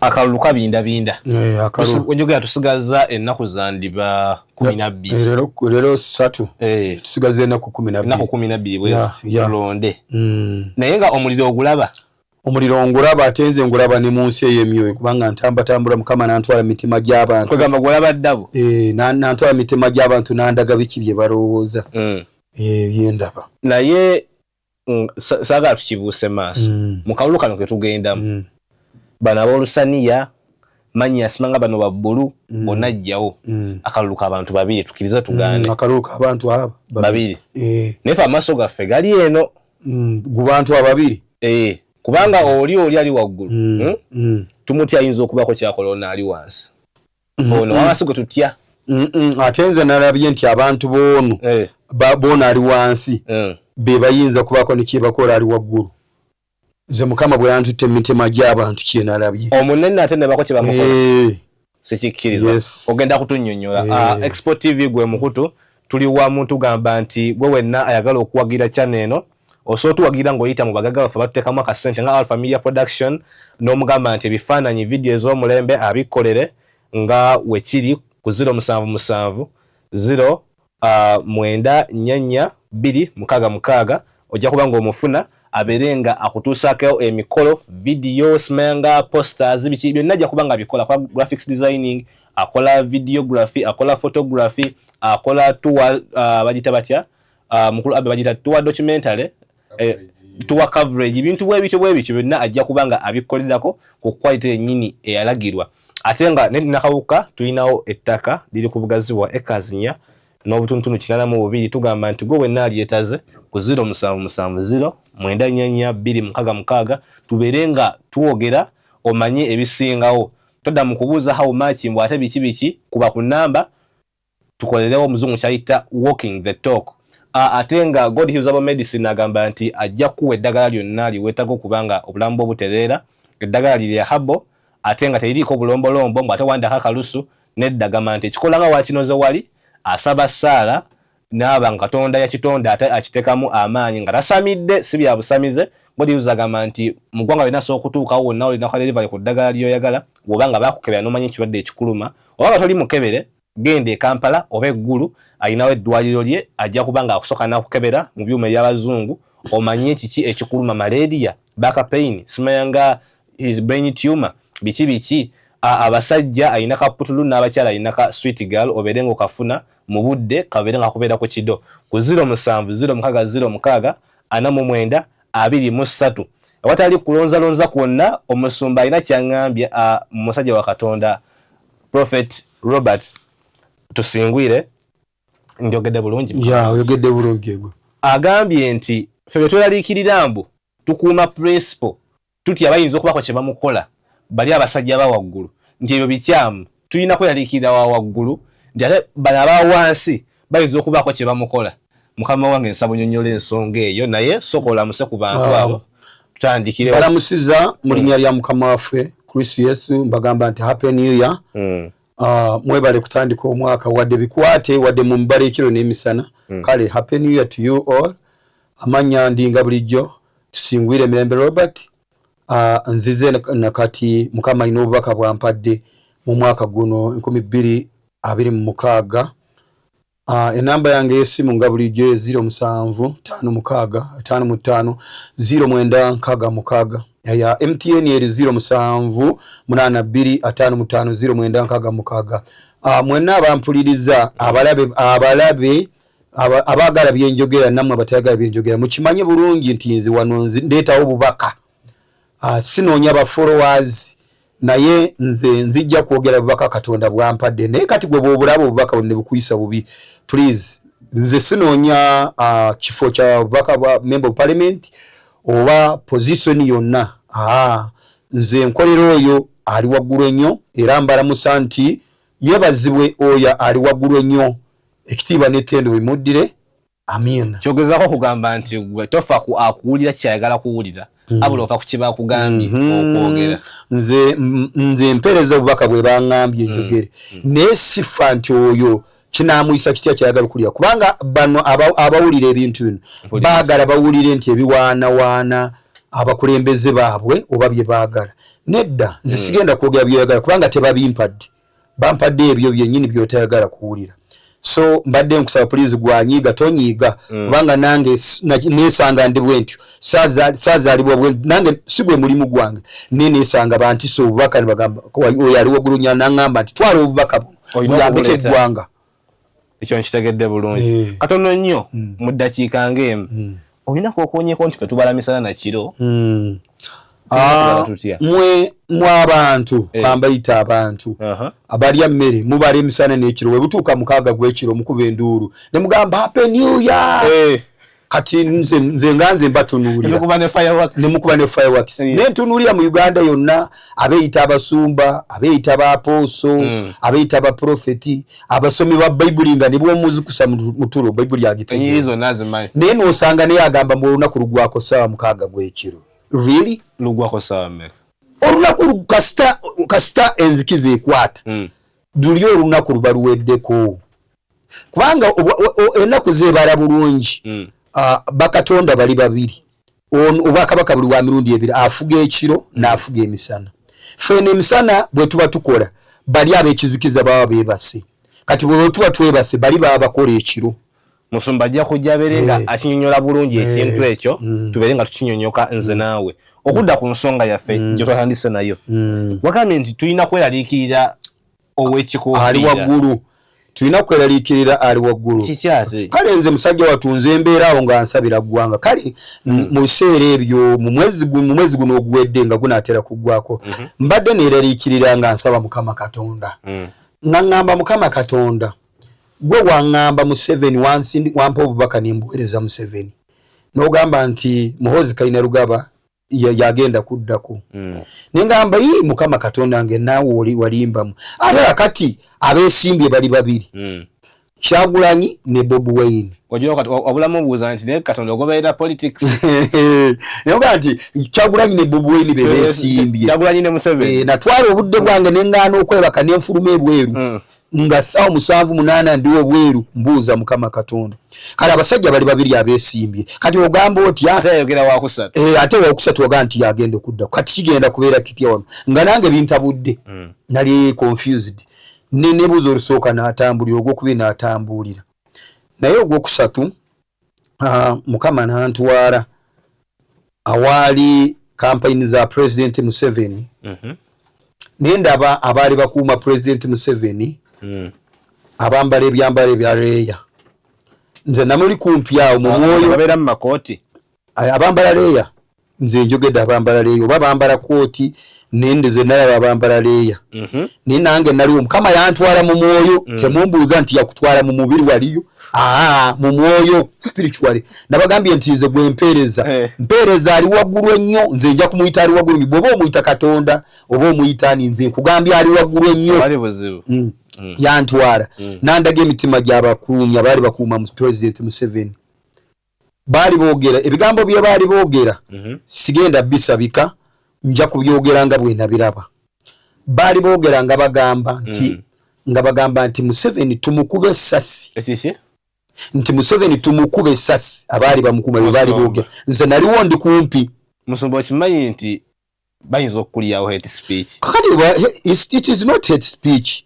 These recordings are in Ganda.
akalulu kabinda akalulu tusigaza ennaku zandiba 12 lero 3 tusigaza ennaku 12 londe naye nga omuliro ngulaba atenze ngulaba ne munsi ey'emyoyo kubanga ntambula mukama nantwala mitima gy'abantu kwegamba gulaba ddabo nantwala mitima gy'abantu nandaga biki bye balowooza byendaba naye saagala tukibuuse maaso mu kalulu kano ke tugendamu bano ab'olusaniya Manyas manga bano babbulu bonna ajjawo akalulu k'abantu babiri tukiriza tugande akalulu k'abantu abo babiri nefe amaaso gaffe gali eno gubantu ababiri kubanga oli ali waggulu tumutya ayinza okubako kyakolona ali wansi ono wansi gwe tutya ate nze nalabye nti abantu boona ali wansi be bayinza kubako nekyebakola ali waggulu ze mukama bwe yantutte emitima gy'abantu kyenalabye omunene ate ne bako kyebamukola sikikkiriza ogenda kutunnyonnyola Export TV gwe mukutu tuli wamu tugamba nti gwe wenna ayagala okuwagira channel eno osobola tuwagira ng'oyita mu bagagga baffe batuteekamu akasente nga Alpha Media Production n'omugamba nti ebifaananyi vidiyo ez'omulembe abikkolere nga wekiri ku 077 0944266 ojja kuba ng'omufuna aberenga akutuusaako emikolo vidiyo simanga posters biki byonna ajja kuba nga abikola kwa graphics designing akola videography akola photography akola tour bagita batya mukulu abe bagita tour documentary tour coverage ibintu bwebityo byonna ajja kuba nga abikolerako ku quality ennyini eyalagirwa ate nga nakawuka tulinawo ettaka liri ku bugazi bwa acres 4 n'obutunutunu 82 tugamba nti gwe wenna alyetaze ku 0770 94266 tuberenga tuwogera omanye ebisingawo todda mu kubuuza how much mbw ate biki kuba ku namba tukolerewo omuzungu kyayita walking the talk ate nga God Heals Medicine agamba nti ajja kuwa eddagala lyonna liwetaga okubanga obulamu obutereera eddagala liri habo ate nga teriko bulombolombo mbw ate wandako akalusu neddagama nti ekikola nga wakinoze wali asaba saala n'aba Katonda yakitonda ate akitekamu amaanyi nga tasamidde si bya busamize God Heals agamba nti mu ggwanga lina sooka okutuukawo wonna olina delivery ku ddagala ly'oyagala bw'obanga bakukebera n'omanyi ekirwadde ekikuluma obanga toli mukebere genda e Kampala oba eggulu ayinawo eddwaliro lye ajja kuba nga akusooka nakukebera mu byuma eby'abazungu omanye kiki ekikuluma malaria back pain simayanga brain tumor biki abasajja ayina kaputulu n'abakyala ayina ka sweet girl oberenga okafuna mu budde kaberenga kubeera ku kido ku 0706049223 awatali kulonza kwonna omusumba ayina kyangambya musajja wa Katonda Prophet Robert tusingwire njogedde bulungi oyogedde bulungi ego agambye nti ffe twelaliikirira mbu tukuuma principle tutya bayinza okubako kye bamukola bali abasajja ba waggulu nti ebyo bikyamu tulina kwelaliikirira wa waggulu nti ate bano aba wansi bayinza okubako kye bamukola mukama wange nsaba onnyonnyola ensonga eyo naye soka olamuse ku bantu abo tutandikire balamusiza mu linnya lya mukama waffe Kristo Yesu mbagamba nti happy new year mwebale kutandika omwaka wadde bikwate wadde mu mbalekero n'emisana kale happy new year to you all amanya ndinga bulijjo tusingwire Mirembe Robert nzize nakati mukama ino obubaka bwampadde mu mwaka guno 2026 enamba yange y'essimu nga bulijjo 0756550966 ya MTN eri 0782550966 mwenna abampuliriza abalabe abagala byenjogera namwe abatayagala byenjogera mukimanye bulungi nti nzi wano ndeetawo bubaka sinoonya ba followers naye nze nzijja kwogera bubaka Katonda bwampadde naye kati gwe bw'obulaba obubaka ne bukuyisa bubi please nze sinoonya kifo kya bubaka bwa member of parliament oba position yonna nze nkolera oyo ali waggulu ennyo era mbalamusa nti yebazibwe oyo ali waggulu ennyo ekitiibwa n'ettendo bimuddire amin kyogezaako kugamba nti gwe tofa akuwulira kyayagala kuwulira abula ofa ku kiba kugambye okwogera nze mpeereza obubaka bwe baŋŋambye njogere naye sifa nti oyo kinamuyisa kitya kyayagala kulya kubanga bano abawulira ebintu bino baagala bawulire nti ebiwaanawaana abakulembeze baabwe oba bye baagala nedda nze sigenda kwogera byeyagala kubanga tebabimpadde bampadde ebyo byennyini byotayagala kuwulira so mbadde nkusaba poliisi gwanyiiga tonyiiga kubanga nange nesanga ndi bwentyo saazaalibwa bwe nange sigwe mulimu gwange nenesanga bantisa obubaka nebagamba oyo ali waggulu nya naŋŋamba nti twala obubaka buno muyambeko eggwanga ekyo nkitegedde bulungi katono nnyo mu ddakiika ng'emu olinaku okuwonyeko nti fe tubala misana nakiro mwe abantu kambayita abantu abalya mmere mubala emisana n'ekiro we butuuka mukaaga gw'ekiro mukuba enduulu ne mugamba happy new year kati nze nganze mbatunuulira ne mukuba ne fireworks nentunuulira mu Uganda yonna abeeyita abasumba abeeyita bapooso abeeyita baprofeti abasomi ba bayibuli nga ne bwomuzikusa mu tulo bayibuli agitegeeza naye n'osanga naye agamba mu olunaku lugwako ssaawa mukaaga gw'ekiro really lugwako ssaawa mmeka olunaku kasita enzikiza ekwata luli olunaku luba luweddeko kubanga ennaku zeebala bulungi bakatonda bali babiri obwakabaka buli wa mirundi ebiri afuga ekiro n'afuga emisana fene emisana bwe tuba tukola bali ab'ekizikiza baba beebase kati bwe tuba twebase bali baba bakola ekiro musumba ajja kujja abeere nga akinyonyola bulungi ekintu ekyo tubeere nga tukinyonyoka nze naawe okudda ku nsonga yaffe gye twatandise nayo wagambye nti tulina kweraliikirira ow'ekikoofiira ali waggulu tulina kweraliikirira ali waggulu kikyate kale nze musajja watunze embeera awo nga nsabira ggwanga kale mu biseera ebyo mu mwezi guno oguwedde nga gunaatera kuggwako mbadde neeraliikirira nga nsaba Mukama Katonda nga ŋŋamba Mukama Katonda gwe waŋŋamba Museveni wampa obubaka nembuweereza Museveni n'ogamba nti Muhoozi Kainerugaba yagenda kuddako nengamba Mukama Katonda nge naawe walimbamu ate akati abeesimbye bali babiri Kyagulanyi ne Bobi Wine wabulamu obuuza nti naye Katonda ogoberera politics nengamba nti Kyagulanyi ne Bobi Wine be beesimbye Kyagulanyi ne Museveni natwala obudde bwange nengaana okwebaka nenfuluma ebweru nga ssaawa 7-8 ndiwo bweru mbuuza Mukama Katonda kale abasajja bali babiri abeesimbye kati ogamba otya ate wakusatu ogaa nti yagenda okudda kati kigenda kubeera kitya wano nga nange bintabudde nali confused nebuuza olusooka n'atambulira ogwokubiri n'atambulira naye ogwokusatu Mukama n'antwala awaali kampayini za President Museveni nendaba abaali bakuuma President Museveni abambala ebyambalo ebya leeya nze namuli kumpi awo mu mwoyo babeera mu makooti abambala leeya nze njogedde abambala leeya oba bambala kooti nendeze nalaba abambala leeya naye nange naliwo Mukama yantwala mu mwoyo temumbuuza nti yakutwala mu mubiri waliyo mu mwoyo spiritually nabagambye nti nze gwe mpeereza ali waggulu ennyo nze nja kumuyita ali waggulu bw'oba omuyita Katonda oba omuyita ani nze nkugambye ali waggulu ennyo yantwala nandaga emitima gy'abakuumi abaali bakuuma mu President Museveni baali boogera ebigambo bye baali boogera sigenda bisabika nja kubyogera nga bwe nabiraba baali boogera nga bagamba nti Museveni tumukube essasi nti Museveni tumukube essasi abaali bamukuma bye baali boogera nze naliwo ndi kumpi musumba okimanyi nti bayinza okukulyawo hate speech kati it is not hate speech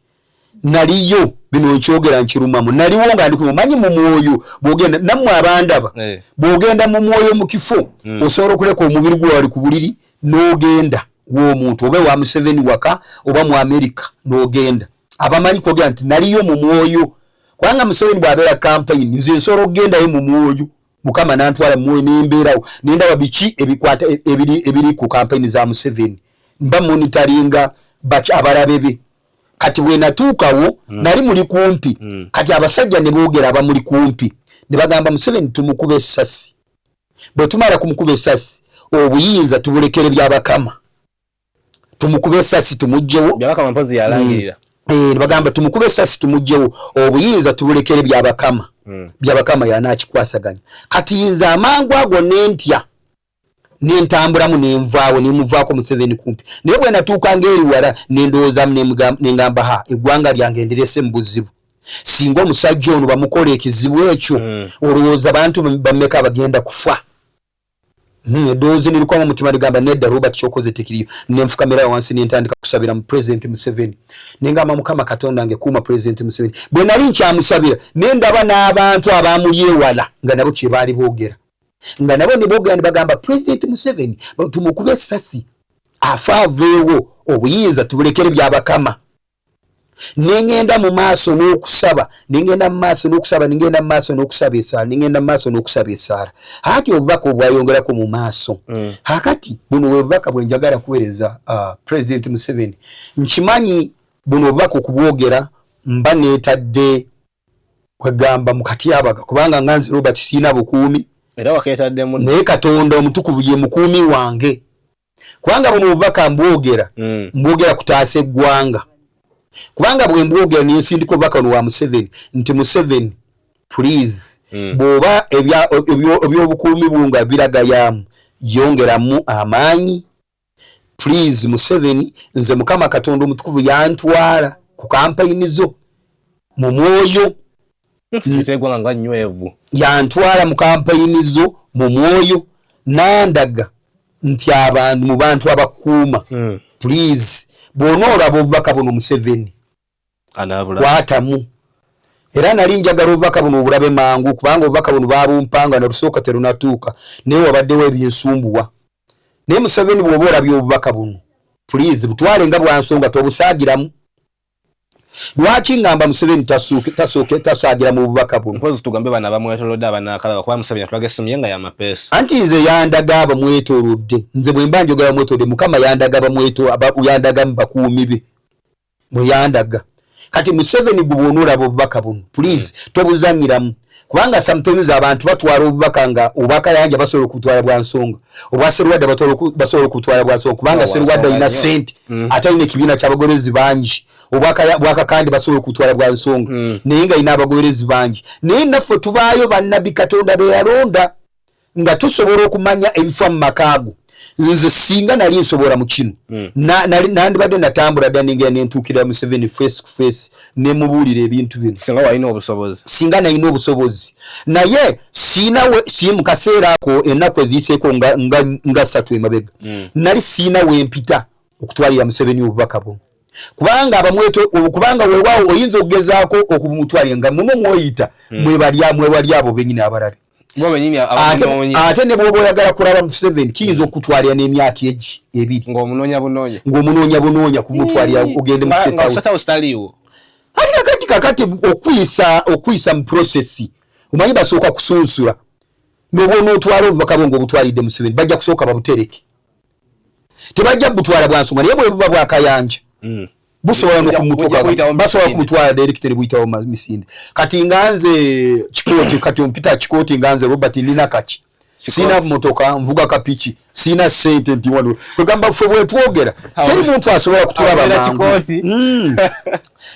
naliyo bino nkyogera nkirumamu naliwo nga ndikumanyi mu mwoyo bwogenda nammwe abandaba bwogenda mu mwoyo mu kifo osobola okuleka omubiri gwe wali ku buliri n'ogenda w'omuntu oba wa Museveni waka oba mu America n'ogenda abamanyi kwogera nti naliyo mu mwoyo kubanga Museveni bw'abeera kampayini nze nsobola okugendayo mu mwoyo Mukama n'antwala mu mwoyo n'embeerawo nendaba biki ebikwata ebiri ku kampayini za Museveni mba monitoringa abalabe be kati bwe natuukawo nali muli kumpi kati abasajja ne boogera abamuli kumpi ne bagamba Museveni tumukube essasi bwe tumala kumukuba essasi obuyinza tubulekere by'abakama tumukube essasi tumugjewo by'abakama mpozi yalangirira ne bagamba tumukube essasi tumugjewo obuyinza tubulekere by'abakama by'abakama yanaakikwasaganya kati yinza amangu ago nentya nentambulamu nenvaawo nemuvaako Museveni kumpi naye bwe natuuka ng'eri wala nendowoozamu nengamba eggwanga lyange ndirese mu buzibu singa omusajja ono bamukola ekizibu ekyo olowooza bantu bammeka bagenda kufa Dozi nilikuwa mutima ligamba nedda Robert Kyokoze tekiriyo nemfukamira wansi nintandika kusabira mu President Museveni nengamba mukama Katonda nge kuma President Museveni bwe nali nkyamusabira nendaba n'abantu abamulye wala nga nabo kye bali boogera nga nabo ne boogera ne bagamba President Museveni tumukube sasi afaaveewo obuyinza tubulekere byabakama nengenda mu maaso n'okusaba nengenda mu maaso n'okusaba esaala hati obubaka obwayongerako mu maaso hakati buno obubaka bwenjagala kuweereza President Museveni nkimanyi buno obubaka okubwogera mba neetadde kwegamba mu katyabaga kubanga nganzi Robert siina bukuumi era wakeetaddemu naye Katonda omutukuvu ye mukuumi wange kubanga buno obubaka mbwogera kutaasa eggwanga kubanga bwe mbwogera n'ensindiko bubaka wa Museveni nti Museveni please bwoba ebyobukuumi bunga biragayamu yongeramu amaanyi please Museveni nze mukama Katonda omutukuvu yantwala ku kampayini zo mu mwoyo kitegwa nga nywevu yantwala mu kampayini zo mu mwoyo nandaga nti abantu mu bantu abakuuma please bw'onoolaba obubaka buno Museveni kwatamu era nali njagala obubaka buno obulabe mangu kubanga obubaka buno babumpanga nalusooka terunatuuka naye wabaddewo ebyensumbuwa naye Museveni bw'oba olabye obubaka buno please butwale nga bwansonga tobusaagiramu lwaki ngamba Museveni tasaagira mu bubaka buno mpozi tugambe bana bamwetolodde abanakala kuba Museveni atulaga essimu yenga ya mapeesa anti nze yandaga abamwetolodde nze bwe mba njogera bamwetolodde mukama yandaga yandaga mu bakuumi be muyandaga kati Museveni gubonolaba obubaka buno please tobuzanyiramu kubanga sometimes abantu batwala obubaka nga obubaka yanja basobola okutwala bwa nsonga obwa Serwadda basobola okutwala bwa nsonga kubanga Serwadda ina sente ate ine ekibiina ky'abagoberezi bangi obwaka kandi basobola okutwala bwa nsonga naye nga ina abagoberezi bangi naye naffe tubaayo bannabbi Katonda be yalonda nga tusobola okumanya ebifa mu makaago nze singa nali nsobola mu kino nandibadde natambula dda ninga nentuukira Museveni face to face ne mubuulira ebintu bino singa nalina obusobozi naye si mu kaseera ako ennaku eziiseeko nga 3 emabega nali siina wempita okutwalira Museveni obubaka buno kubanga weewaawo oyinza okugezaako okubumutwalira nga muno mwoyita mwebali abo benyini abalabe ate ne bwoba oyagala kulaba Museveni kiyinza okutwalira n'emyaka ebiri ng'omunoonya bunoonya kumutwalira ogende mu ate kakati okuyisa mu prosesi omanyi basooka kusunsula n'oba onootwala obubaka bwo ng'obutwalidde Museveni bajja kusooka babutereke tebajja butwala bwansonga naye bwe buba bwakayanja busobola n'okumutuuka basobola kumutwala direct ne buyitawo misinde kati nganze kikooti kati ompita kikooti nganze Robert Lina Kachi sina motoka nvuga kapiki sina sente nti wano kwegamba ffe bwe twogera teri muntu asobola kutulaba mangu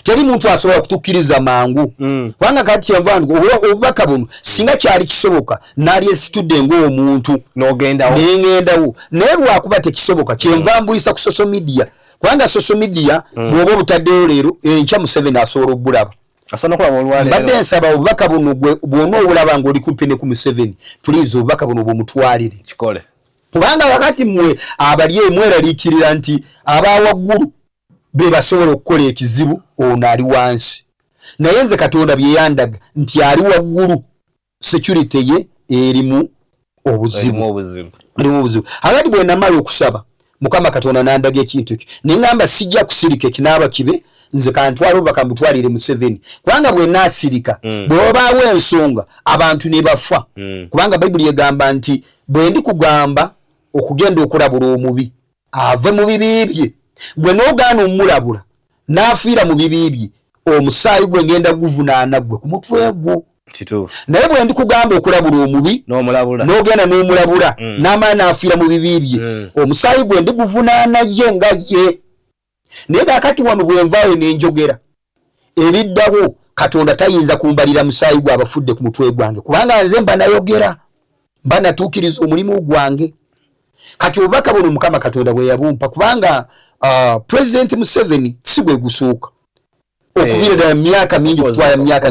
teri muntu asobola kutukkiriza mangu kubanga kati kyenvandu obubaka buno singa kyali kisoboka nali esitudde ng'omuntu nengendawo naye lwakuba tekisoboka kyenva mbuyisa ku social media kubanga social media bw'oba obutaddeyo leero enkya Museveni asobola obbulaba mbadde nsaba obubaka buno bwonna obulaba ng'oli kumpi ne ku Museveni please obubaka buno bw'omutwalire kubanga wakati mmwe abali mweraliikirira nti abawaggulu be basobola okukola ekizibu ono ali wansi naye nze Katonda bye yandaga nti ali waggulu security ye erimu obuzibu agati bwe namala okusaba mukama Katonda nandaga ekintu eki nengamba sijja kusirika ekinaaba kibe nze kantwala obubaka mbutwalire Museveni kubanga bwe naasirika bw'obaawo ensonga abantu ne bafa kubanga Bayibuli egamba nti bwe ndi kugamba okugenda okulabula omubi ave mu bibi bye gwe n'ogaana omulabula n'afiira mu bibi bye omusaayi gwe ngenda guvunaana gwe ku mutwe gwo naye bwe ndi kugamba okulabula omubi n'ogenda n'omulabula n'amaana n'afiira mu bibi bye omusaayi gwe ndi guvunaana ye nga ye naye kakati wano bwe nvaayo n'enjogera ebiddawo Katonda tayinza kumbalira musaayi gwe abafudde ku mutwe gwange kubanga nze mba nayogera mba natuukiriza omulimu gwange kati obubaka buno mukama Katonda bwe yabumpa kubanga President Museveni si gwe gusooka okuvira ddala myaka mingi kutwala myaka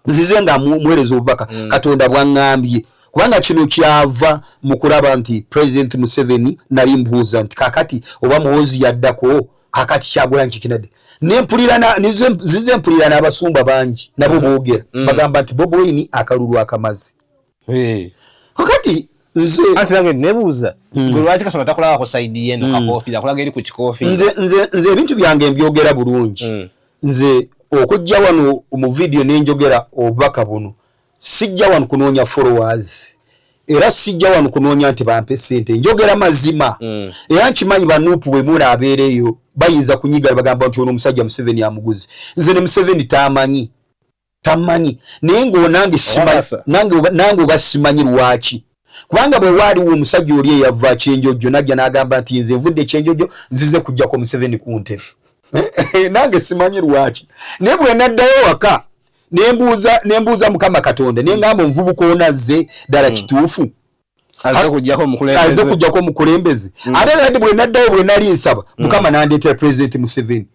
nzize nga mwereza obubaka Katonda bwaŋŋambye kubanga kino kyava mukulaba nti President Museveni nali mbuuza nti kakati oba muwozi yaddako kakati Kyagulanyi kikinadde nempulirana nize mpulirana abasumba bangi nabo boogera bagamba nti Bobi Wine akalulu akamazi kakati nze antilange nebuuza lwaki Katonda takulaba ko side yeno kakofi akulaga eri ku kikofi nze ebintu byange mbyogera bulungi nze okujja wano mu video nenjogera obubaka buno sijja wano kunoonya followers era sijja wano kunoonya nti bampe sente njogera mazima era nkimanyi banupu bwe mula abeereyo bayinza kunyiga bagamba nti ono omusajja Museveni amuguzi nze ne Museveni tamanyi naye ng'onange simanyi nange oba simanyi lwaki kubanga bwe waaliwo omusajja oli eyava Kyenjojo najja n'agamba nti nze nvudde Kyenjojo nzize kujjako Museveni ku ntebe nange simanyi lwaki naye bwe naddayo waka nembuuza Mukama Katonda nengamba omuvubuka onazze ddala kituufu aze kujjako omukulembeze ate kati bwe naddayo bwe nali nsaba Mukama nandeetera President Museveni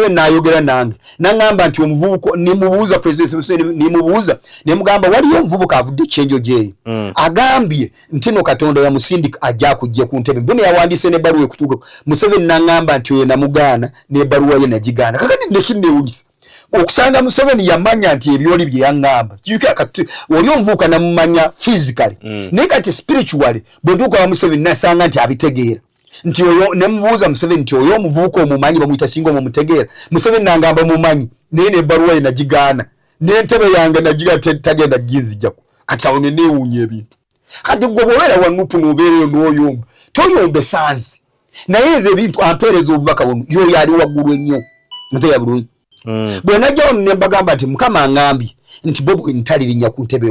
nayogera nange nangamba nti omuvubuka nimubuuza President Museveni nimubuuza nemugamba waliyo omuvubuka avudde Kyenjojo eyo agambye nti no Katonda yamusindika ajja kujja ku ntebe mbone yawandiise n'ebbaluwa ekutuuka Museveni nangamba nti oyo namugaana n'ebbaluwa ye nagigaana kakati nekinnewunyisa okusanga Museveni yamanya nti ebyoli bye yaŋŋamba oli omuvubuka namumanya physically naye kati spiritually bwe ntuuka wa Museveni nasanga nti abitegeera nti oyo nemubuuza Museveni nti oyo omuvubuka omumanyi bamuyita singa omutegeera Museveni nangamba mumanyi naye n'ebbaluwa ye nagigaana n'entebe yange nagiga tagenda ginzijjako kati awo ne neewuunya ebintu kati gwe bw'obeera wanupu n'obeereyo n'oyomba toyombe sanzi naye nze ebintu ampeereza obubaka buno yoyo ali waggulu ennyo nteya bulungi bwe najja wano ne mbagamba nti Mukama aŋŋambye nti Bobi Wine talirinya ku ntebe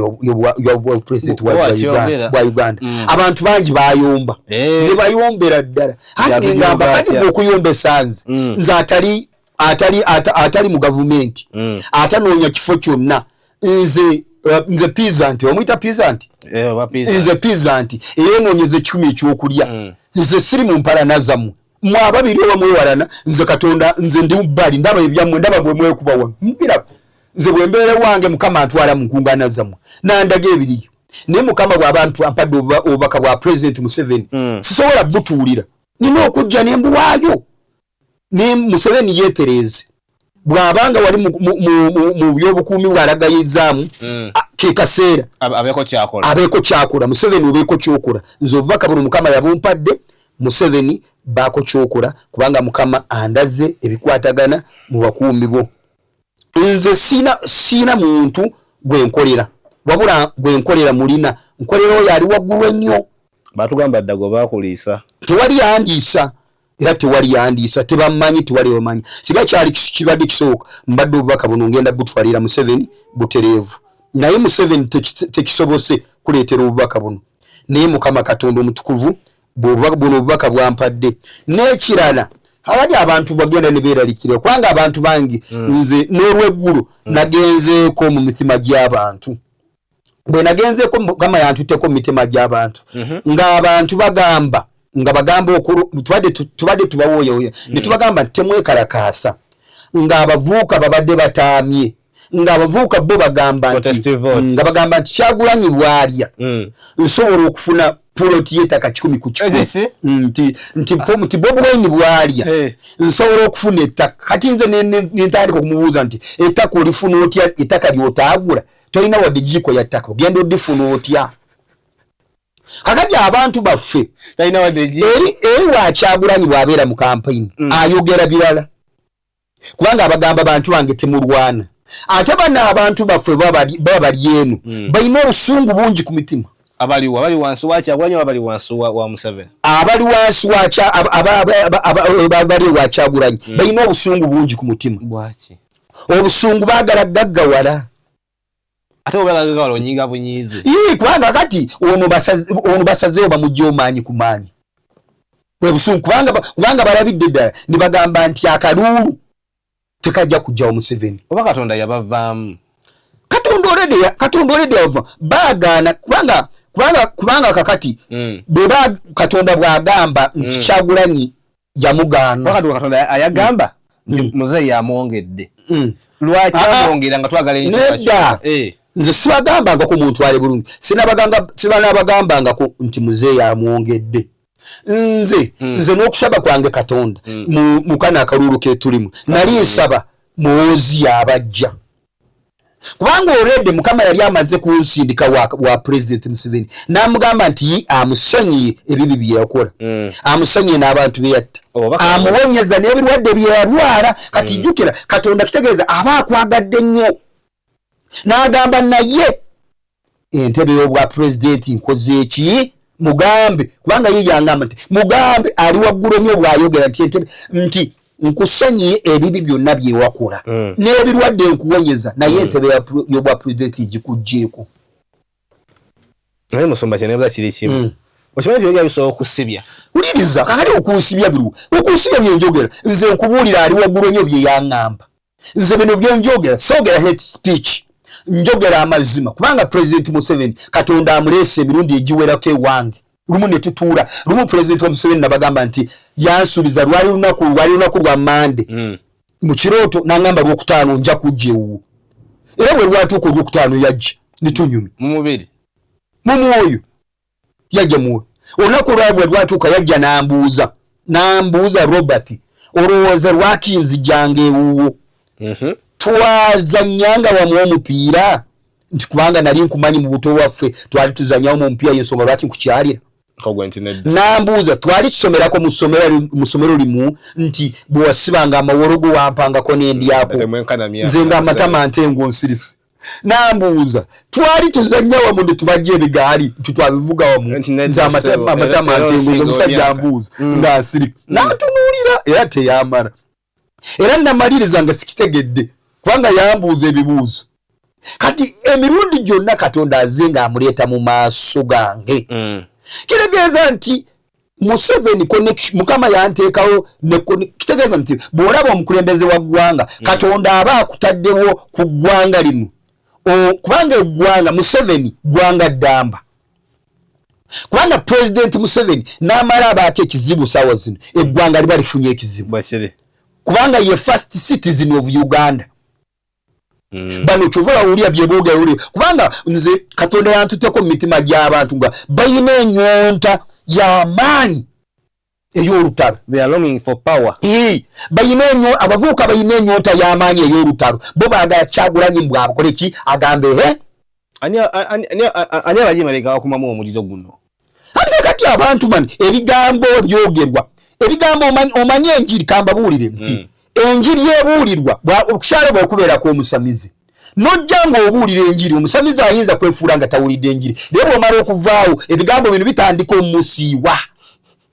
ya President wa Uganda abantu bangi bayomba ne bayombera ddala ate nengamba kati okuyomba esanzi nze atali mu gavumenti atanoonya kifo kyonna nze peasant omuyita peasant nze peasant era enoonyeza ekikumi ekyokulya nze siri mu mpalana zammwe mwababiri oba mwewalana nze Katonda nze ndi bbali ndaba ebyammwe ndaba bwe mwekuba wano mpira nze bwe mbeere wange Mukama antwala mu nkuŋŋaana zammwe nandaga ebiriyo naye Mukama bw'abantu ampadde obubaka bwa President Museveni sisobola butuulira nina okujja ne mbuwaayo ne Museveni yeetereeze bw'abanga wali mu byobukuumi bw'alagayizaamu ke kaseera abeeko kyakola Museveni obeeko kyokola nze obubaka buno Mukama yabumpadde Museveni baako kyokola kubanga Mukama andaze ebikwatagana mu bakuumi bo nze siina muntu gwenkolera wabula gwenkolera mulina nkolera oyo ali waggulu ennyo batugamba ddago baakuliisa tewali yandiisa era tewali yandiisa tebammanyi tewali omanyi siga kyali kibadde kisooka mbadde obubaka buno ngenda butwalira Museveni butereevu naye Museveni tekisobose kuleetera obubaka buno naye Mukama Katonda omutukuvu buno obubaka bwampadde n'ekirala abali abantu bagenda ne beeralikira kubanga abantu bangi nze n'olw'eggulu nagenzeeko mu mitima gy'abantu bwe nagenzeeko Mukama yantutteko mu mitima gy'abantu ng'abantu bagamba tubadde tubawooyawooya ne tubagamba nti temwekalakaasa ng'abavuuka babadde bataamye ng'abavuuka bo bagamba nti Kyagulanyi bw'alya nsobola okufuna puloti y'ettaka 10 ku 10 nti Bobi Wine bw'alya nsobola okufuna ettaka kati nze nentandika okumubuuza nti ettaka olifuna otya ettaka ly'otaagula tolina wadde jjiiko ya ttaka ogenda odifuna otya kakati abantu baffe eri wa Kyagulanyi bw'abeera mu kampeyini ayogera birala kubanga abagamba bantu bange temulwana ate bano abantu baffe baba bali eno balina obusungu bungi ku mitima abali wansi wa Kyagulanyi abali wansi wa Museveni abali wansi abali wa Kyagulanyi balina obusungu bungi ku mutima bwaki obusungu baagala gaggawala ate obagaggawala onyiga bunyiizi kubanga kati ono basazeewo bamugye omaanyi ku maanyi bwe busungu kubanga balabidde ddala ne bagamba nti akaluulu tekajja kujjawo Museveni oba Katonda yabavaamu Katonda oledi yava baagaana kubanga kakati bweba Katonda bw'agamba nti Kyagulanyi yamugaana wakati Katonda ayagamba nti muzeeyi amwongedde lwaki amwongera nga twagala nedda nze sibagambanga ko muntu ali bulungi sinabagambanga ko nti muzeeyi amwongedde nze n'okusaba kwange Katonda mu kana akalulu ke tulimu nali nsaba muwozi abajja kubanga already mukama yali amaze kunsindika wa president Museveni namugamba nti amusonyiye ebibi bye yakola amusonyiye n'abantu be yatta amuwonyeza n'ebirwadde bye yalwala kati jukira Katonda kitegeeza aba akwagadde nnyo n'agamba naye entebe y'obwa president nkoze eki mugambe kubanga ye yangamba nti mugambe ali waggulu nnyo bw'ayogera nti entebe nti nkusonyiye ebibi byonna bye wakola n'ebirwadde nkuwonyeza naye entebe y'obwa president gikugjeeko naye musomba kyenebula kiri kimu okimanyi byogera bisobola okusibya uliriza kakati okunsibya biruwa okunsibya byenjogera nze nkubuulira ali waggulu nnyo bye yaŋŋamba nze bino byenjogera soogera hate speech njogera amazima kubanga president Museveni Katonda amuleese emirundi egiwerako ewange lumu ne tutuula lumu president Museveni nabagamba nti yansuubiza lwali lunaku lwa Mande mu kirooto n'angamba Lwokutaano nja kujja ewuwo era bwe lwatuuka Olwokutaano yajja nitunyumi mu mubiri mu mwoyo yajja muwe olunaku lwabwe lwatuuka yajja n'ambuuza Robert olowooza lwaki nzijjanga ewuwo twazanyanga wamu omupiira nti kubanga nali nkumanyi mu buto waffe twali tuzanyawo mu mupiira y'ensonga lwaki nkukyalira nambuuza twali tusomerako mu ssomero limu nti bwe wasibanga amawologo wampangako n'endyako nze nga amatama ntengo nsirisi nambuuza twali tuzanya wamu ne tubajja ebigaali nti twabivuga wamu nze amatama ntengo omusajja ambuuza nga nsirika n'atunuulira era teyamala era namaliriza nga sikitegedde kubanga yambuuza ebibuuzo kati emirundi gyonna Katonda azze ng'amuleeta mu maaso gange kitegeeza nti Museveni mukama yanteekawo kitegeeza nti bw'olaba omukulembeze wa ggwanga Katonda aba akutaddewo ku ggwanga lino kubanga eggwanga Museveni ggwanga ddamba kubanga president Museveni n'amala abaako ekizibu saawa zino eggwanga liba lifunye ekizibu kubanga ye first citizen of Uganda bano kyova awulira byeboga yuli kubanga nze Katonda yantuteko mu mitima gy'abantu nga bayina ennyonta y'amaanyi ey'olutalo they are longing for power abavubuka bayina ennyonta y'amaanyi ey'olutalo bo baagala Kyagulanyi mbw abakole ki agambe ani abajimaleka bakumamu omuliro guno kati abantu mani ebigambo byogerwa ebigambo omanye enjiri kambabuulire nti enjiri ebuulirwa okukyala bw'okubeerako omusamizi nojja ng'obuulira enjiri omusamizi ayinza kwefuula nga tawulidde enjiri naye bw'omala okuvaawo ebigambo bino bitandika omusiiwa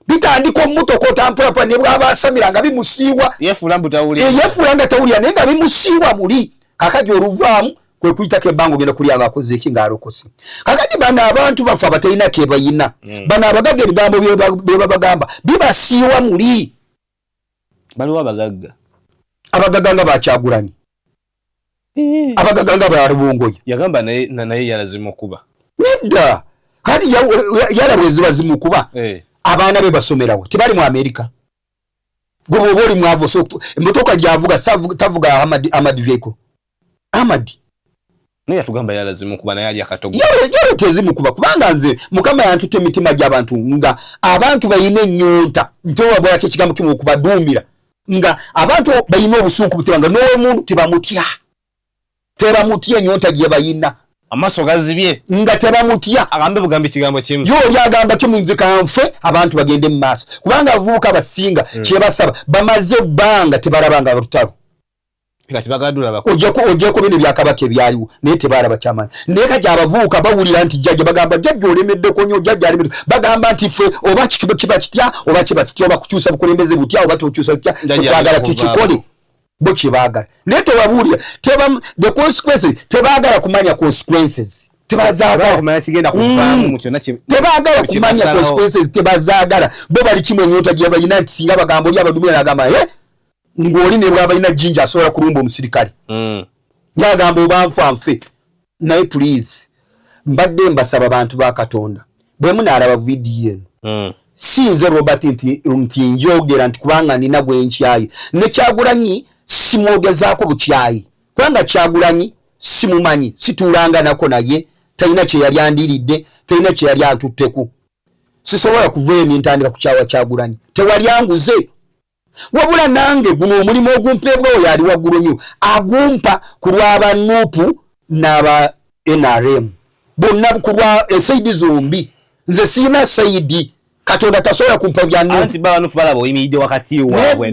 bitandika omutokota mpulapula ne bw'aba asamira nga bimusiiwa yefuula nga tawulira naye nga bimusiiwa muli kakati oluvaamu kwe kuyitako ebbanga ogenda kulya ng'akoze eki ng'alokose kakati bano abantu bafe abatalina ke bayina bano abagagga ebigambo bye babagamba bibasiiwa muli baliwo abagagga nga Bakyagulanyi abagagga nga Balubungoya yagamba naye yalazima okuba nedda kati yalabwe ziba zimukuba abaana be basomerawo tebali mu Amerika gwe bw'oba oli mwavu emmotoka gy'avuga tavuga Ahmad Vehicle Ahmad naye yatugamba yalazima okuba naye ali akatogo yale tezimukuba kubanga nze mukama yantute emitima gy'abantu nga abantu bayina ennyonta ntewabwako ekigambo kimu okubaduumira nga abantu bayina obusunku butebanga n'owemundu tebamutya ennyonta gye bayina amaaso gazibye nga tebamutya agambe bugambi kigambo kimu yo oli agamba kimu nze kanfe abantu bagende mu maaso kubanga abavubuka abasinga kyebasaba bamaze ebbanga tebalabanga lutalo ojjako bino byakabaka ebyaliwo naye tebalaba kyamaanyi naye kati abavubuka bawulira nti jjajja bagamba jjajja olemeddeko nnyo jjajja alemedde bagamba nti ffe oba kiba kitya oba kiba kitya oba kukyusa bukulembeze butya oba tokyusa butya twagala tukikole bo kyebaagala naye tebabuulira the consequences tebaagala kumanya consequences tebaagala kumanya consequences tebazaagala bo bali kimu ennyonta gye balina nti singa bagamba oli abadumira n'agamba ng'oli ne bw'abalina jinja asobola kulumba omusirikale yagamba oba nfe naye please mbadde mbasaba abantu ba Katonda bwe munaalaba vidiyo eno si nze Robert nti njogera nti kubanga nina gwe nkyayi ne Kyagulanyi simwogezaako bukyayi kubanga Kyagulanyi simumanyi situlanga nako naye talina kye yali andiridde talina kye yali antutteku sisobola kuva emintandika ku kyawa Kyagulanyi tewali anguze wabula nange guno omulimu ogumpebwa oyo ali waggulu nnyo agumpa ku lw'aba Nuupu n'aba NRM bonna ku lwa esaidi zombi nze siina saidi Katonda tasobola kumpa bya Nuupu anti baba Nuupu balaba oyimiridde wakati waabwe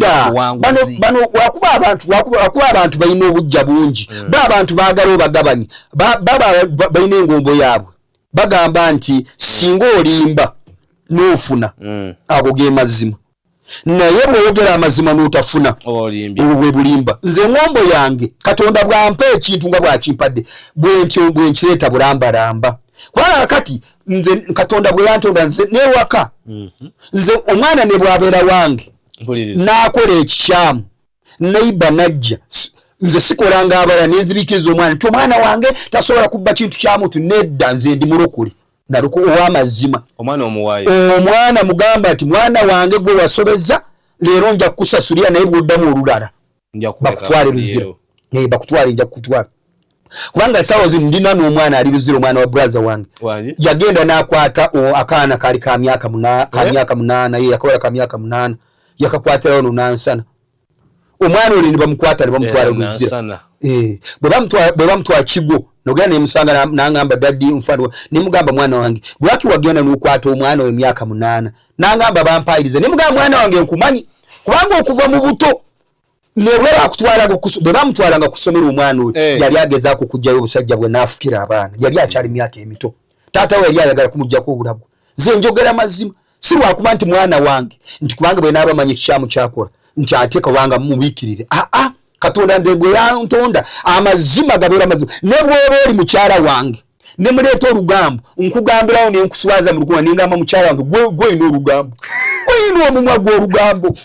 bano wakuba abantu balina obujja bungi abantu baagala obagabanyi baba balina engombo yaabwe bagamba nti singa olimba n'ofuna ago ge mazima naye bw'oyogera amazima n'otafuna obwe bulimba nze ngombo yange Katonda bwampa ekintu nga bwakimpadde bwenkireeta bulambalamba kubanga kati nze Katonda bwe yantonda nze newaka nze omwana ne bwabeera wange n'akola ekikyamu neiba najja nze sikolanga abala nenzibikiriza omwana nti omwana wange tasobola kubba kintu kya muntu nedda nze ndi mulokole naluko ow'amazima omwana mugamba ati mwana wange gwe wasobeza leero nja kukusasulira naye bw'oddamu olulala bakutwale luziro bakutwale nja kukutwala kubanga essaawa zino ndina n'omwana ali luziro omwana wa brother wange yagenda n'akwata akaana kaali ka myaka 8 ye yakola ka myaka 8 yakakwatirawo n'ansana omwana oli ne bamukwata ne bamutwala luziro bwe bamutwala Kigo nogenda nemusanga nangamba daddy mfano nimugamba mwana wange lwaki wagenda n'okwata omwana we myaka 8 nangamba bampayirize nimugamba mwana wange nkumanyi kubanga okuva mu buto nebwera akutwala bwe bamutwalanga kusomera omwana oyo yali agezaako kujjayo obusajja bwe naafukira abaana yali akyali myaka emito taata we yali ayagala kumuggyako obulago nze njogera mazima si lwakuba nti mwana wange nti kubanga bwe naaba manyi ekikyamu kyakola nti ate kubanga mubiikirire Katonda ndegwe yantonda amazima gabeera mazima ne bw'oba oli mukyala wange ne muleeta olugambo nkugambirawo ne nkuswaza mu lukuwa ningamba mukyala wange gwe ina olugambo oyina omumwa gw'olugambo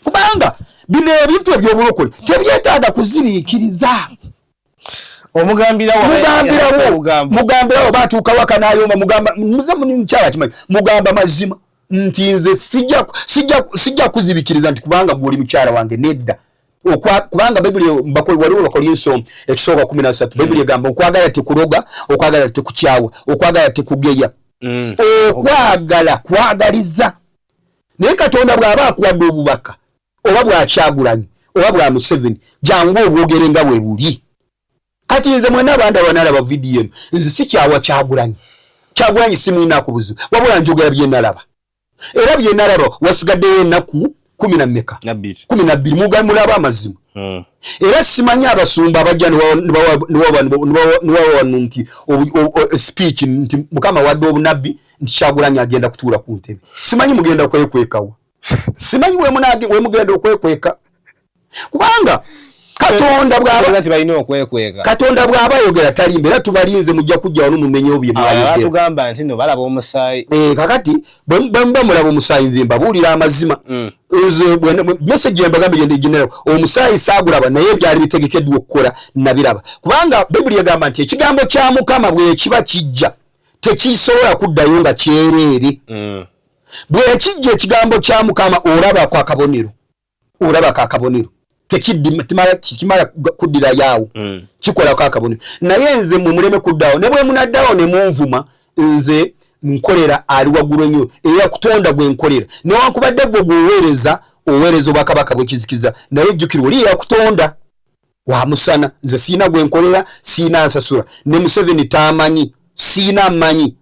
kubanga bino ebintu eby'obulokole tebyetaaga kuziniikiriza mugambirawo batuuka waka n'ayomba mugamba mukyala kimanyi mugamba mazima nti nze sijja kuzibikiriza nti kubanga gw'oli mukyala wange nedda kubanga Biblia waliwo Bakolinso ekisooka 13 Biblia egamba okwagala tekuroga okwagala tekukyawa okwagala tekugeya okwagala kwagaliza naye Katonda bw'aba akuwadde obubaka oba bwa Kyagulanyi oba bwa Museveni jangu obwogere nga bwe buli kati nze mwena abandi abanalaba vidiyo eno nze si kyawa Kyagulanyi simwina ku buzibu wabula njogera bye nalaba era bye nalaba wasigaddeyo ennaku 12 mugamulaba amazima era simanyi abasumba abajja niwawa nti speech nti mukama wadde obunabbi nti Kyagulanyi agenda kutuula ku ntebe simanyi mugenda kwekwekawa simanyi we mugenda okwekweka kubanga Katonda bw'aba ayogera talimba era tubalinze mujja kujja wano mumenye obye tugamba nti no balaba omusaayi kakati bwe mulaba omusaayi nze mbabuulira amazima message embagamba yendegenera omusaayi saagulaba naye byali bitegekeddwa okukola nabiraba kubanga Biblia egamba nti ekigambo kya Mukama bwe kiba kijja tekisobola kuddayo nga kyereere bwe kijja ekigambo kya Mukama olabako akabonero tekimala kuddira yaawo kikolako akabonero naye nze muleme kuddawo ne bwe munaddawo ne munvuma nze nkolera ali waggulu ennyo era kutonda gwe nkolera newankubadde gwe gweweereza obwakabaka bwekizikiza naye jjukirwa oli yakutonda wamusana nze siina gwe nkolera siina nsasula ne Museveni tamanyi siina mmanyi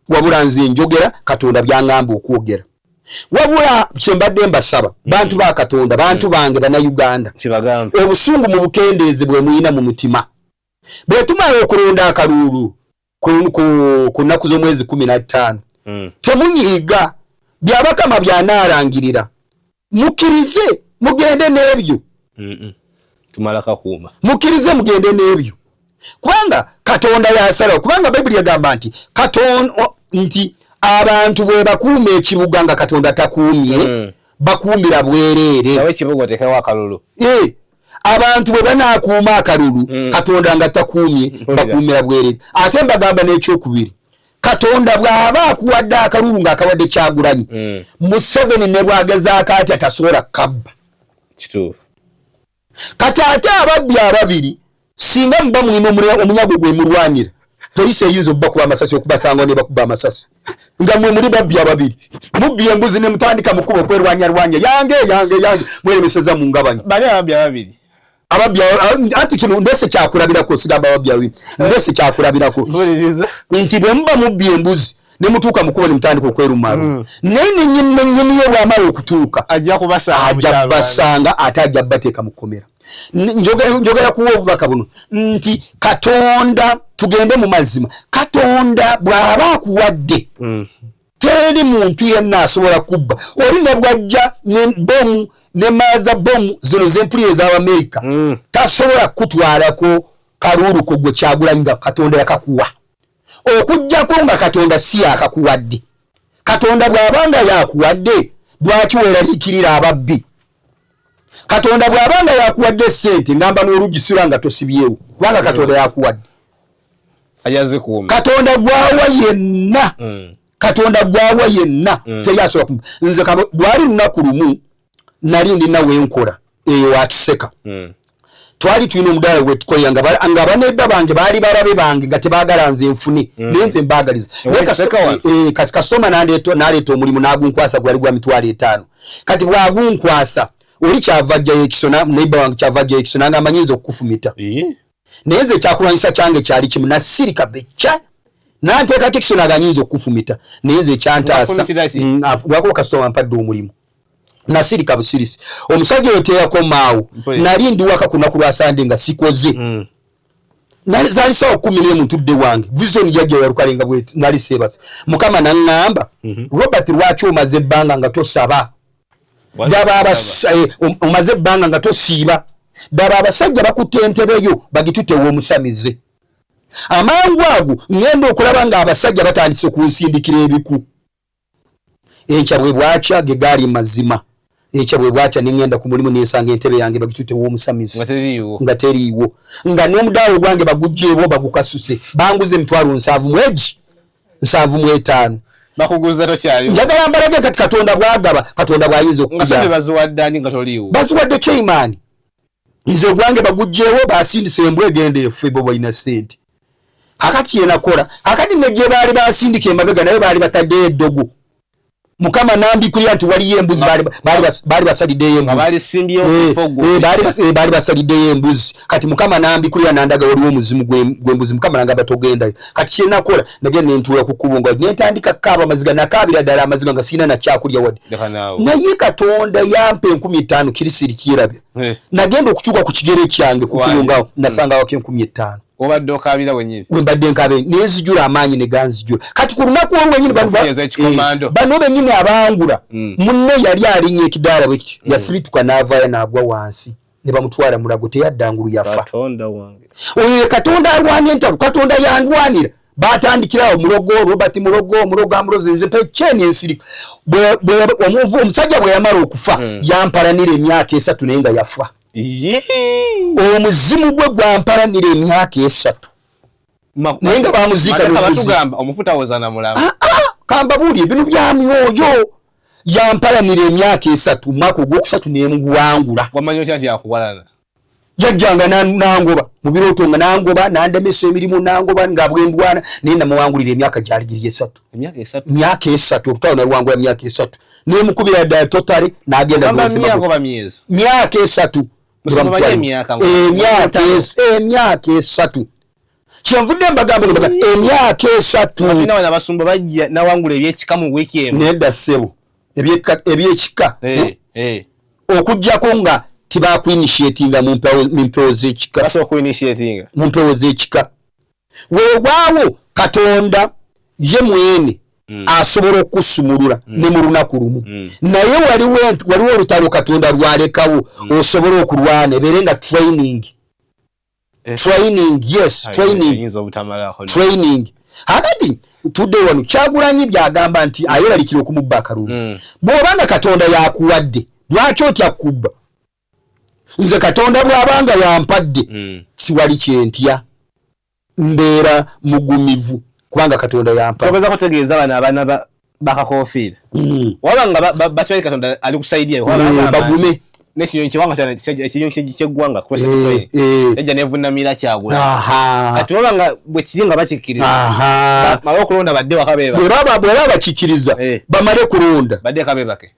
wabula nze njogera Katonda byangamba okwogera wabula kyembadde mbasaba bantu ba Katonda bantu bange bannayuganda obusungu mu bukendeezi bwe muyina mu mutima bwe tumala okulonda akalulu ku nnaku z'omwezi 15 temunyiiga byabakama byanaalangirira mukkirize mugende n'ebyo tumala kakuuma mukkirize mugende n'ebyo kubanga Katonda yasalawo kubanga Biblia egamba nti nti abantu bwe bakuuma ekibuga nga Katonda takuumye bakuumira bwereere abantu bwe banaakuuma akalulu Katonda nga takuumye bakuumira bwereere ate mbagamba n'ekyokubiri Katonda bw'aba akuwadde akalulu ng'akawadde Kyagulanyi Museveni ne bw'agezaako atya tasobola kabba kati ate ababbi ababiri singa mba mwino omunyago gwe mulwanira police eyinza obba kuba amasasi okubasanga ne bakuba amasasi nga mwe muri babbi ababiri mubbi embuzi ne mutandika mukubo kwerwanya yange mweremeseza mu ngabanya bali ababbi ababiri ati kino ndese kyakulabirako sigamba ababbi ababiri ndese kyakulabirako nti bwe mba mubbi embuzi ne mutuuka mukubo ne mutandika okwerumalo nene nyinyo bw'amala okutuuka ajja kubasanga ate ajja bateeka mu kkomera njogera kuwa obubaka buno nti Katonda tugende mu mazima Katonda bw'aba akuwadde teri muntu yenna asobola kubba oli ne bwajja ne bomu ne maza bomu zino z'empulire z'Amerika tasobola kutwalako kalulu ko gwe Kyagulanyi nga Katonda yakakuwa okujjako nga Katonda si yakakuwadde Katonda bw'abanga yakuwadde lwaki weeraliikirira ababbi Katonda bw'abanga yakuwadde ssente ngamba n'olugisira nga tosibyewo kubanga Katonda yakuwadde ajaze kuuma Katonda gwawa yenna teri asobola kumba nze lwali lunaku lumu nali ndina wenkola eyo atiseka twali tulina omudaala gwe tukolera nga banedda bange baali balabe bange nga tebaagala nze nfune naye nze mbaagaliza kati kasitoma n'aleeta omulimu n'agunkwasa gwali gwa $5,000 kati bw'agunkwasa oli kyava ajjayo ekisona neiba wange kyava ajjayo ekisona nga amanyinza okukufumita naye nze kyakulwanyisa kyange kyali kimu nasirika becca nanteekako ekisona aganyinza okukufumita naye nze kyantaasa lwakuba kasitoma mpadde omulimu nasirika busirisi omusajja oyo teyakomaawo nali ndi waka ku lunaku lwa Sande nga sikoze zaali sawa 11 ntudde wange vision yajja yalukalenga bwe nali sebasa mukama naŋŋamba Robert lwaki omaze ebbanga nga tosaba omaze ebbanga nga tosiiba daba abasajja bakutte entebeyo bagitutewa omusamize amangu ago ngenda okulaba nga abasajja batandise kunsindikira ebiku enkya bwe bwakya ge gaali mazima echa bwe bwatya ningenda ku mulimu nesanga entebe yange bagitute wo musamizi nga teriiwo nga n'omudaalo gwange bagujjeewo bagukasuse banguze $7,500 bakuguza tokyali njagala mbalage kati Katonda bwagaba Katonda bwayinza okukuza ngasabe bazuwaddani nga toliiwo bazuwadde Chairman nze gwange bagujjeewo basindise embwe gende efe bo balina sente akati yenakola akati neje baali basindika emabega naye baali batadde eddogo mukama nambi kulia nti waliyo embuzi bali basaliddeyo embuzi bali simbyo bali basaliddeyo embuzi kati mukama nambi kulia nandaga waliwo omuzimu gw'embuzi mukama nangamba togendayo kati kyenakola nagenda nentuula ku kkubo nga nentandika kaaba amaziga nakaabira ddala amaziga nga sirina na kyakulya wadde naye Katonda yampa 15,000 kirisiri kirabye nagenda okukyuka ku kigere kyange kukulungawo nasanga wako 15,000 obadde okaabira wenyini wembadde nkabe nezijula amaanyi ne ganzijula kati ku lunaku olwenyini bano benyini abangula munne yali alinnya ekidaala bwe kityo yasibituka n'avaayo n'agwa wansi ne bamutwala mulago teyaddangulu yafa oyo Katonda alwanya entalo Katonda yandwanira batandikirawo Robert mulogo amulozi nze pekyeni ensirika omusajja bwe yamala okufa yampalanira emyaka 3 naye nga yafa omuzimu gwe gwampalanira emyaka 3 naye nga bamuziika n'okugamba omufuta wozana mulamba kamba buli ebintu bya myoyo yampalanira emyaka 3 mwaka ogwokusatu nemuguwangula wamanyi otya nti yakuwalana yajjanga nangoba mu birooto nga nangoba nandemesa emirimu nangoba nga bwendwana naye namuwangulira emyaka gyali giri 3 emyaka 3 olutawo nalwangula emyaka 3 nemukubira ddala totale n'agenda myaka 3 emyaka 3 kyenvudde mbagamba emyaka 3 abasumba bajja nawangula ebyekika mu wiiki emu nedda ssebo ebyekika okujjako nga tibakuinitiatinga mu mpewo z'ekika mu mpewo z'ekika weewaawo Katonda ye mwene asobola okusumulula ne mu lunaku lumu naye waliwo olutalo Katonda lwalekawo osobola okulwana ebeere nga training akati tudde wano Kyagulanyi byagamba nti ayeralikira okumubba akalulu bw'obanga Katonda yakuwadde lwaki otya kubba nze Katonda bw'abanga yampadde siwali kyentya mbeera mugumivu kubanga Katonda yampa tokoza kutegeeza abaana bakakofiira wabanga bakimanyi Katonda ali kusaidia bagume nekinyonyi kiwanga cyane ekinyonyi ky'eggwanga cross ejja nevunamira kyagula atuba nga bwe kiringa bakikiriza mala okulonda badde wakabeba bwe baba bakikiriza bamale kulonda badde kabebake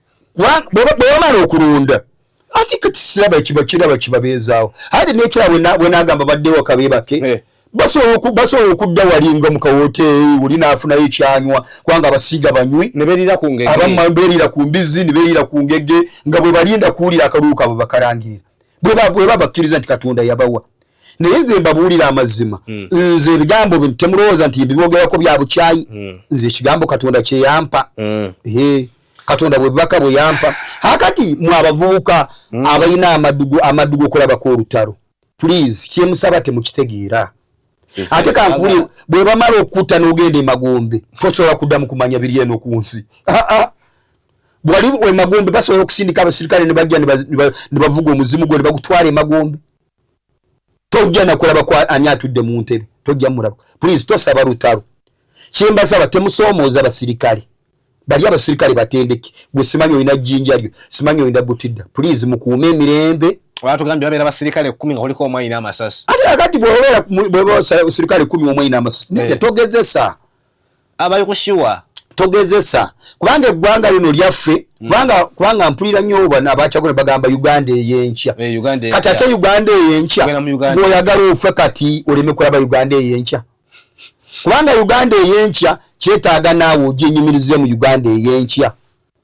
bwe bamala okulonda ati kati siraba kiraba kibabeezaawo ate nekiraba bwe nagamba badde wakabebake basobola okudda walinga mu kawoteeri oli naafunayo ekyanywa kubanga abasiiga banywi abamu beerira ku mbizi ne beerira ku ngege nga bwe balinda kuwulira akalulu kaabwe bakalangirira bwe babakkiriza nti Katonda yabawa naye nze mbabuulira amazima nze ebigambo bino temulowooza nti mbiboogerako bya bukyayi nze ekigambo Katonda kyeyampa Katonda bwe bubaka bwe yampa hakati mu abavubuka abalina amaddugo okulabako olutalo please kyemusaba temukitegeera ate kankuli bwe bamala okutta n'ogenda emagombe tosobola kuddamu kumanya biri eno ku nsi bwali emagombe basobola okusindika abasirikale ne bajja ne bavuga omuzimu gwe ne bagutwala emagombe tojja nakulaba ko ani atudde mu ntebe tojja mulaba please tosaba lutalo kyembasaba temusoomooza abasirikale bali abasirikale batendeke gwe simanyi olina jjinja lyo simanyi olina butidda please mukuume emirembe watu gambye babeera abasirikale 10 nga kuliko omwai n'amasasi ate akati bw'obeera abasirikale 10 omwai n'amasasi nede togezesa abali kushiwa togezesa kubanga eggwanga lino lyaffe kubanga mpulira nnyo bano abakyagula bagamba Uganda ey'enkya kati ate Uganda ey'enkya bw'oyagala ofe kati oleme kulaba Uganda ey'enkya kubanga Uganda ey'enkya kyetaaga naawe ogyenyumirize mu Uganda ey'enkya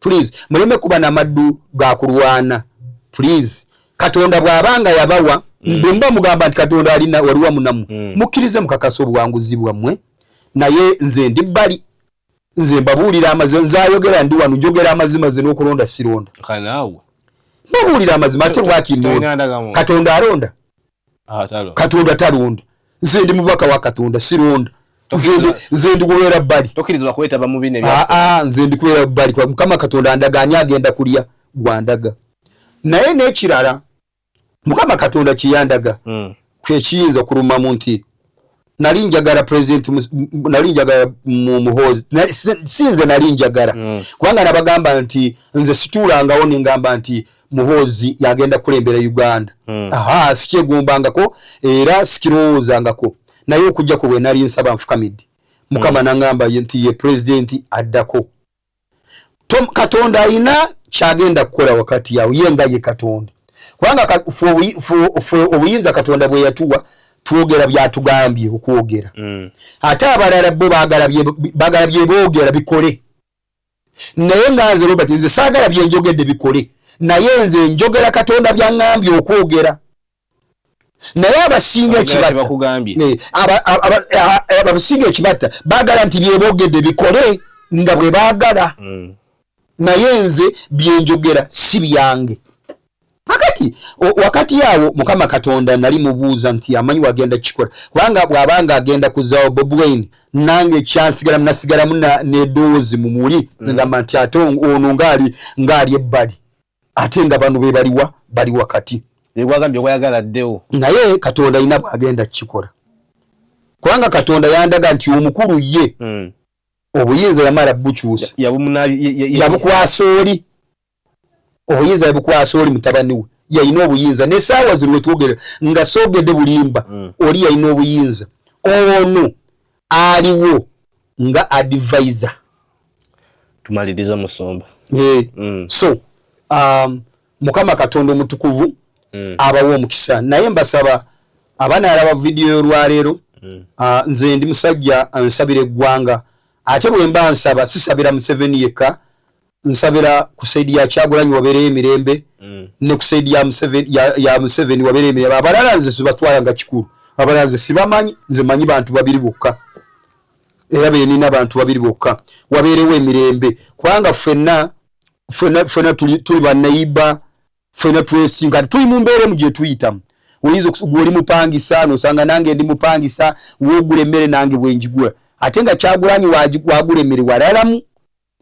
please muleme kuba n'amaddu ga kulwana please Katonda bw'abanga yabawa mbemba mugamba nti Katonda alina waliwa munamu mukkirize mukakasa obuwanguzi bwammwe naye nze ndi bbali nze mbabuulira amazima nzayogera ndi wano njogera amazima ze n'okulonda sironda kanaawe mbabuulira amazima ate lwaki nnonda Katonda alonda Katonda talonda nze ndi mubaka wa Katonda sironda nze ndi kubeera bbali tokkirizibwa kwetaba mu bine nze ndi kubeera bbali kwa Mukama Katonda andagaanya agenda kulya gwandaga naye n'ekirala Mukama Katonda kiyandaga kwekiyinza kulumamu nti nali njagala president nali njagala Muhoozi sinze nali njagala kubanga nabagamba nti nze situulangawo ningamba nti Muhoozi yagenda kulembera Uganda sikyegombangako era sikirowoozangako naye okujjako bwe nali nsaba nfukamidde Mukama nangamba nti ye president addako Katonda alina kyagenda kukola wakati yawe yenga ye Katonda kubanga obuyinza Katonda bwe yatuwa twogera byatugambye okwogera ate abalala bo bagala bye boogera bikole naye nganze Robert nze saagala bye njogedde bikole naye nze njogera Katonda byangambye okwogera naye abasinga ekibatta abasinga ekibatta baagala nti bye boogedde bikole nga bwe baagala naye nze byenjogera si byange wakati yawo Mukama Katonda nali mubuuza nti amanyi wagenda kikola kubanga bwabanga agenda kuzaawo Bob Wine nange kyansigala nasigalamu n'eddoozi mu muli ngamba nti ate ono ngaali ebbali ate nga bano be bali wakati egwagambye kwayagala ddewo naye Katonda alina bwagenda kikola kubanga Katonda yandaga nti omukulu ye obuyinza yamala bukyusa yabukwasa oli obuyinza yabukwasa oli mutabani we yalina obuyinza n'essaawa zino wetwogera nga soogedde bulimba oli yalina obuyinza ono aliwo nga advisor tumaliriza musomba so Mukama Katonda omutukuvu abawo omukisa naye mbasaba abaana alaba video olwaleero nze ndi musajja ansabira eggwanga ate bwe mba nsaba sisabira Museveni yekka nsabira ku saidi ya Kyagulanyi wabeereyo emirembe ne ku saidi ya Museveni wabeereyo emirembe abalala nze sibatwala nga kikulu abalala nze sibamanyi nze manyi bantu babiri bokka era benina bantu babiri bokka wabeerewo emirembe kubanga ffenna tuli bannayiba ffenna twesinga tuli mu mbeera mu gye tuyitamu oyinza oli mupangisa nosanga nange ndi mupangisa wogula emmere nange bwenjigula ate nga Kyagulanyi wagula emmere walalamu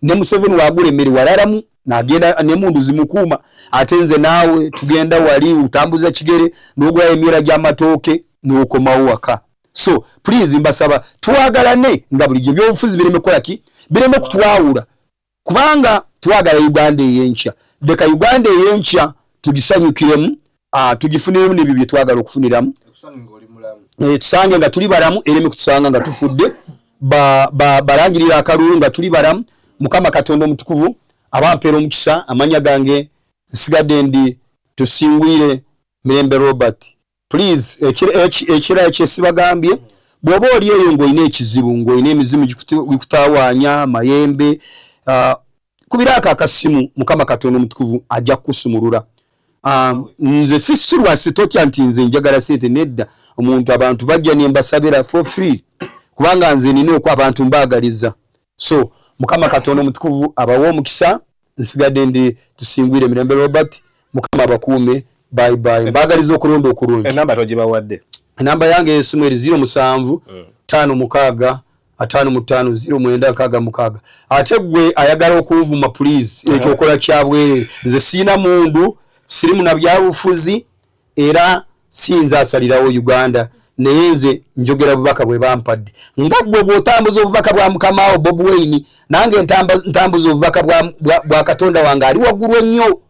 ne Museveni wagula emmere walalamu nagenda n'emundu zimukuuma ate nze naawe tugenda wali utambuza kigere n'ogula emyera gy'amatooke n'okomawo waka so please mbasaba twagalane nga bulijjo byobufuzi bireme kolaki bireme kutwawula kubanga twagala Uganda ey'enkya leka Uganda ey'enkya tugisanyukiremu tugifuniremu n'ebyo bye twagala okufuniramu tusange nga tuli balamu ereme kutusanga nga tufudde balangirira akalulu nga tuli balamu. Mukama Katonda omutukuvu abampeera omukisa. Amanya gange nsigadde ndi Tusingwire Mirembe Robert. Please ekira ekyesibagambye bw'oba oli eyo ng'olina ekizibu ng'olina emizimu gikutawaanya mayembe kubira akasimu Mukama Katonda omutukuvu ajja kukusumulula. Nze sirwasi totya nti nze njagala sente nedda. Omuntu abantu bajja ne mbasabira for free kubanga nze nina abantu mbaagaliza. So Mukama Katonda omutukuvu abawa omukisa. Nsigadde ndi Tusingwire Mirembe Robert. Mukama abakuume. Bye bye. Mbaagaliza okulonda okulungi. Enamba togibawadde. Enamba yange y'essimu eri 07 56 55 ate gwe ayagala okunvuma please ekyokola kyabwe nze siina mundu sirimu na byabufuzi era sinza asalirawo Uganda naye nze njogera bubaka bwe bampadde nga gwe bw'otambuza obubaka bwa mukama wo Bob Wine nange ntambuza obubaka bwa Katonda wange ali waggulu ennyo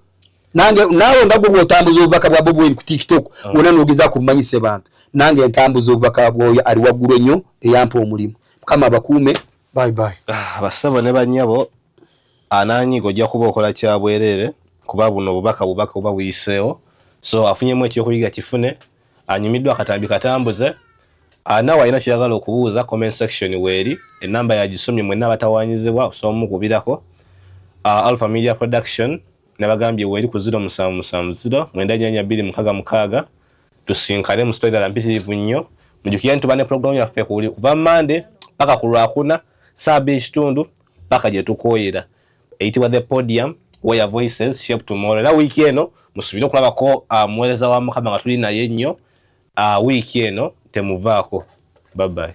nange nawe nga gwe bw'otambuza obubaka bwa Bob Wine ku TikTok wona n'ogeza kumanyisa bantu nange ntambuza obubaka bwoyo ali waggulu ennyo eyampa omulimu. Mukama abakuume. Bye bye. Basabo ne bannyabo ananyigo ojja kuba okola kyabwerere kuba buno obubaka buba buyiseewo. So afunyemu ekyokuyiga kifune anyumiddwa akatambi katambuze. Nawe alina kyeyagala okubuuza comment section weeri. Enamba yagisomye mwenna abatawanyizibwa osobola mukubirako. Alpha Media Production nabagambye weeri ku 0770 942 tusinkane mu story mpitirivu nnyo. Mujukira nti bane program yaffe kuva Monday paka ku Lwakuna saa 2:30 paka gye tukoyera eyitibwa The Podium where your voices shape tomorrow. Na wiki eno musubire okulabako muweereza wa Mukama nga tuli naye nnyo wiki eno temuvaako. Bye bye.